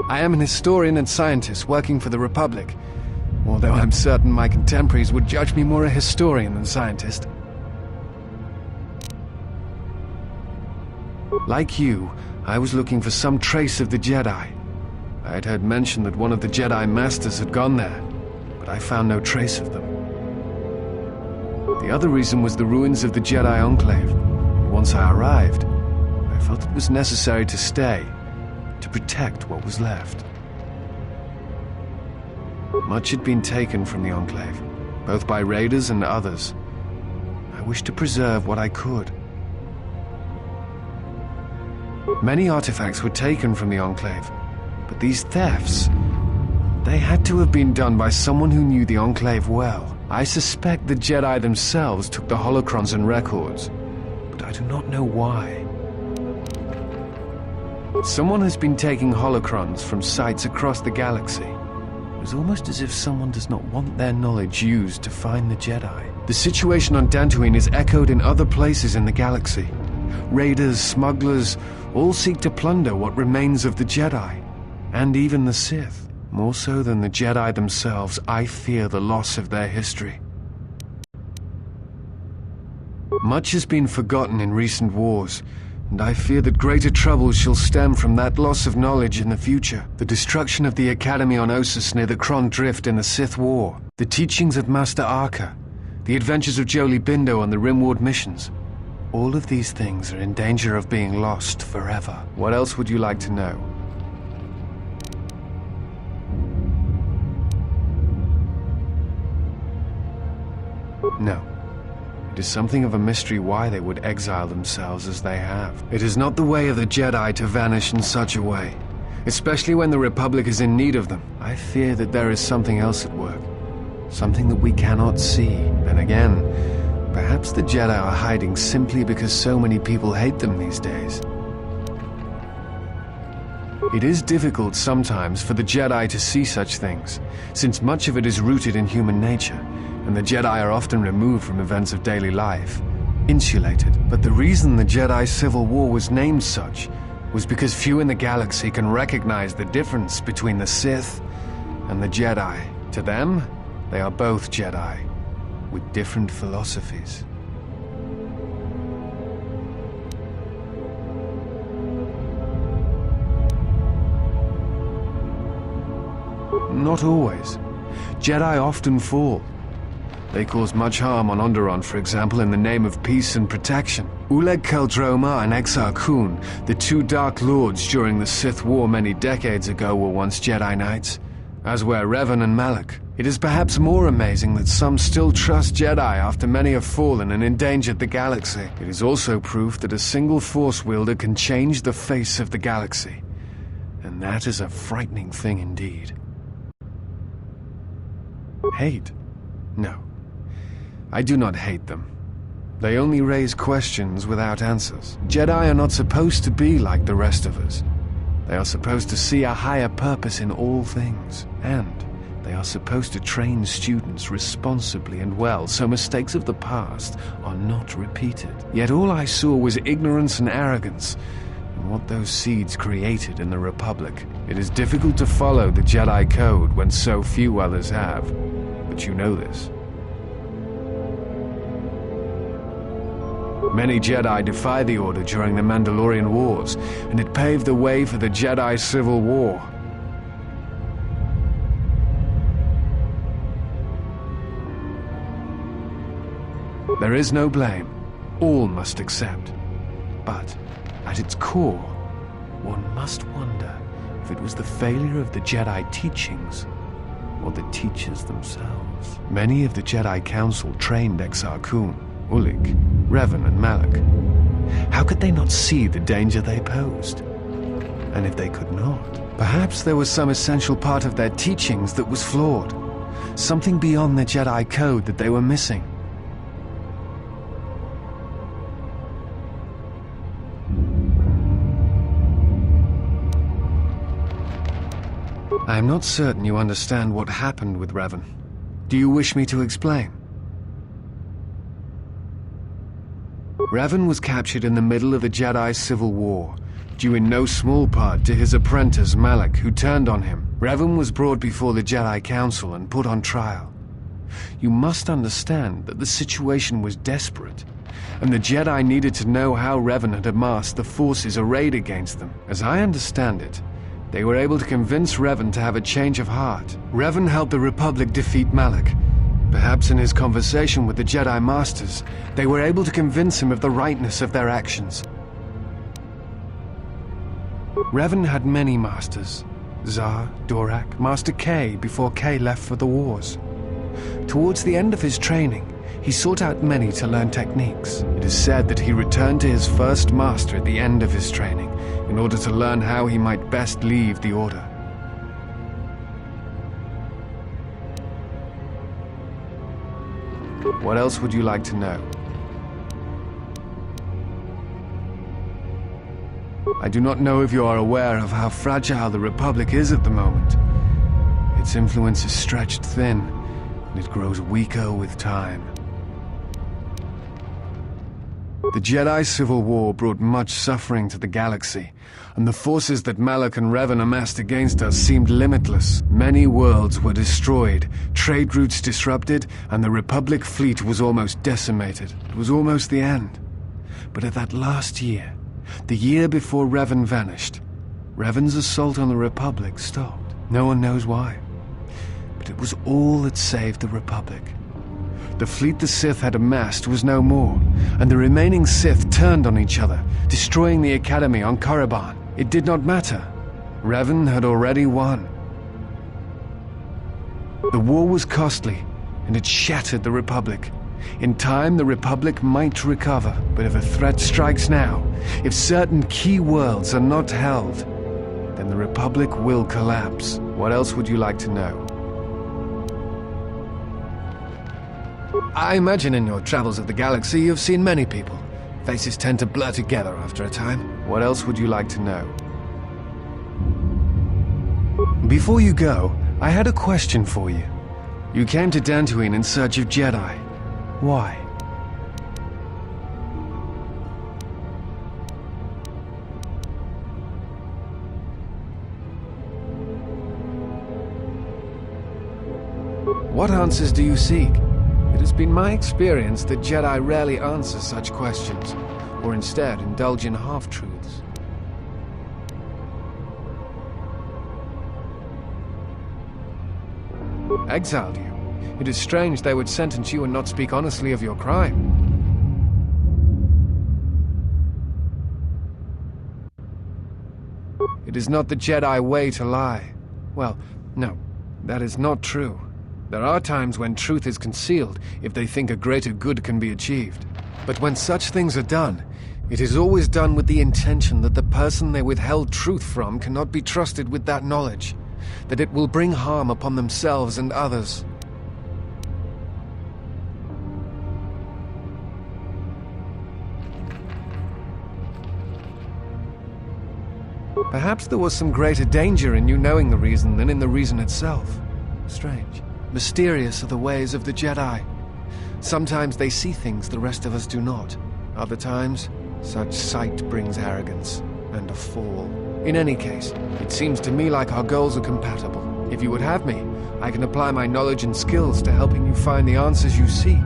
I am an historian and scientist working for the Republic, although I'm certain my contemporaries would judge me more a historian than scientist. Like you, I was looking for some trace of the Jedi. I had heard mention that one of the Jedi Masters had gone there, but I found no trace of them. The other reason was the ruins of the Jedi Enclave. Once I arrived, I felt it was necessary to stay, to protect what was left. Much had been taken from the Enclave, both by raiders and others. I wished to preserve what I could. Many artifacts were taken from the Enclave, but these thefts, they had to have been done by someone who knew the Enclave well. I suspect the Jedi themselves took the holocrons and records, but I do not know why. Someone has been taking holocrons from sites across the galaxy. It is almost as if someone does not want their knowledge used to find the Jedi. The situation on Dantooine is echoed in other places in the galaxy. Raiders, smugglers, all seek to plunder what remains of the Jedi, and even the Sith. More so than the Jedi themselves, I fear the loss of their history. Much has been forgotten in recent wars, and I fear that greater troubles shall stem from that loss of knowledge in the future. The destruction of the Academy on Ossus near the Kron Drift in the Sith War, the teachings of Master Arca, the adventures of Jolee Bindo on the Rimward missions. All of these things are in danger of being lost forever. What else would you like to know? No. It is something of a mystery why they would exile themselves as they have. It is not the way of the Jedi to vanish in such a way, especially when the Republic is in need of them. I fear that there is something else at work, something that we cannot see. Then again, perhaps the Jedi are hiding simply because so many people hate them these days. It is difficult sometimes for the Jedi to see such things, since much of it is rooted in human nature, and the Jedi are often removed from events of daily life, insulated. But the reason the Jedi Civil War was named such was because few in the galaxy can recognize the difference between the Sith and the Jedi. To them, they are both Jedi, with different philosophies. Not always. Jedi often fall. They cause much harm on Onderon, for example, in the name of peace and protection. Uleg Qel-Droma and Exar Kun, the two Dark Lords during the Sith War many decades ago, were once Jedi Knights, as were Revan and Malak. It is perhaps more amazing that some still trust Jedi after many have fallen and endangered the galaxy. It is also proof that a single Force wielder can change the face of the galaxy, and that is a frightening thing indeed. Hate? No. I do not hate them. They only raise questions without answers. Jedi are not supposed to be like the rest of us. They are supposed to see a higher purpose in all things, and they are supposed to train students responsibly and well so mistakes of the past are not repeated. Yet all I saw was ignorance and arrogance, and what those seeds created in the Republic. It is difficult to follow the Jedi Code when so few others have, but you know this. Many Jedi defied the Order during the Mandalorian Wars, and it paved the way for the Jedi Civil War. There is no blame. All must accept. But, at its core, one must wonder if it was the failure of the Jedi teachings or the teachers themselves. Many of the Jedi Council trained Exar Kun, Ulik, Revan and Malak. How could they not see the danger they posed? And if they could not, perhaps there was some essential part of their teachings that was flawed, something beyond the Jedi Code that they were missing. I am not certain you understand what happened with Revan. Do you wish me to explain? Revan was captured in the middle of the Jedi Civil War, due in no small part to his apprentice Malak, who turned on him. Revan was brought before the Jedi Council and put on trial. You must understand that the situation was desperate, and the Jedi needed to know how Revan had amassed the forces arrayed against them. As I understand it, they were able to convince Revan to have a change of heart. Revan helped the Republic defeat Malak. Perhaps in his conversation with the Jedi Masters, they were able to convince him of the rightness of their actions. Revan had many masters: Zar, Dorak, Master K before K left for the wars. Towards the end of his training, he sought out many to learn techniques. It is said that he returned to his first master at the end of his training in order to learn how he might best leave the Order. What else would you like to know? I do not know if you are aware of how fragile the Republic is at the moment. Its influence is stretched thin, and it grows weaker with time. The Jedi Civil War brought much suffering to the galaxy, and the forces that Malak and Revan amassed against us seemed limitless. Many worlds were destroyed, trade routes disrupted, and the Republic fleet was almost decimated. It was almost the end. But at that last year, the year before Revan vanished, Revan's assault on the Republic stopped. No one knows why, but it was all that saved the Republic. The fleet the Sith had amassed was no more, and the remaining Sith turned on each other, destroying the Academy on Korriban. It did not matter. Revan had already won. The war was costly, and it shattered the Republic. In time, the Republic might recover, but if a threat strikes now, if certain key worlds are not held, then the Republic will collapse. What else would you like to know? I imagine in your travels of the galaxy you've seen many people. Faces tend to blur together after a time. What else would you like to know? Before you go, I had a question for you. You came to Dantooine in search of Jedi. Why? What answers do you seek? It has been my experience that Jedi rarely answer such questions, or instead indulge in half-truths. Exiled you? It is strange they would sentence you and not speak honestly of your crime. It is not the Jedi way to lie. Well, no, that is not true. There are times when truth is concealed if they think a greater good can be achieved. But when such things are done, it is always done with the intention that the person they withheld truth from cannot be trusted with that knowledge, that it will bring harm upon themselves and others. Perhaps there was some greater danger in you knowing the reason than in the reason itself. Strange. Mysterious are the ways of the Jedi. Sometimes they see things the rest of us do not. Other times, such sight brings arrogance and a fall. In any case, it seems to me like our goals are compatible. If you would have me, I can apply my knowledge and skills to helping you find the answers you seek.